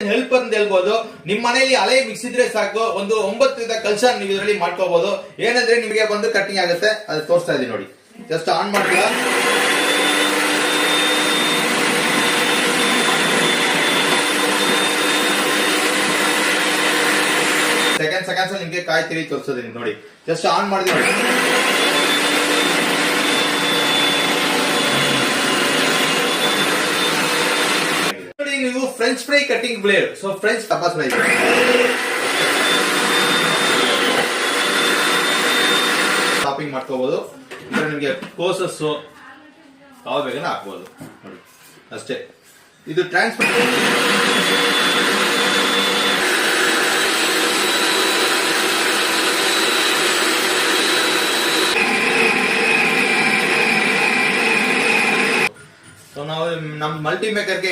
Helper ಅಂತ ಹೇಳ್ಬೋದು. ನಿಮ್ ಮನೆಯಲ್ಲಿ ಹಳೆ ಮಿಕ್ಸಿ ಇದ್ರೆ ಸಾಕು, ಒಂದು 9 ಕೆಲಸ ನೀವು ಇದರಲ್ಲಿ ಮಾಡ್ಕೋಬಹುದು. ಏನಂದ್ರೆ ನಿಮಗೆ ಬಂದು ಕಟ್ಟಿಂಗ್ ಆಗುತ್ತೆ, ಅದು ತೋರಿಸ್ತಾ ಇದೀನಿ ನೋಡಿ. ಜಸ್ಟ್ ಆನ್ ಮಾಡ್ತೀರಾ, ಸೆಕೆಂಡ್ಸ್ ಅಲ್ಲಿ ನಿಮ್ಗೆ ಕಾಯಿ ತಿರಿ ತೋರಿಸೋದೀನಿ ನೋಡಿ. ಜಸ್ಟ್ ಆನ್ ಮಾಡಿದ್ವಿ ನೋಡಿ. ನೀವು French fry cutting blade, so French ತಪಾಸ್ ಫ್ರೈ ಚಾಪಿಂಗ್ ಮಾಡ್ಕೋಬಹುದು. ನಿಮಗೆ ಕೋಸಸ್ ಯಾವ ಬೇಗನ ಹಾಕ್ಬೋದು ನೋಡಿ, ಅಷ್ಟೇ. ಇದು ಟ್ರಾನ್ಸ್ಫರ್ ನಾವು ನಮ್ಮ ಮಲ್ಟಿ ಮೇಕರ್ಗೆ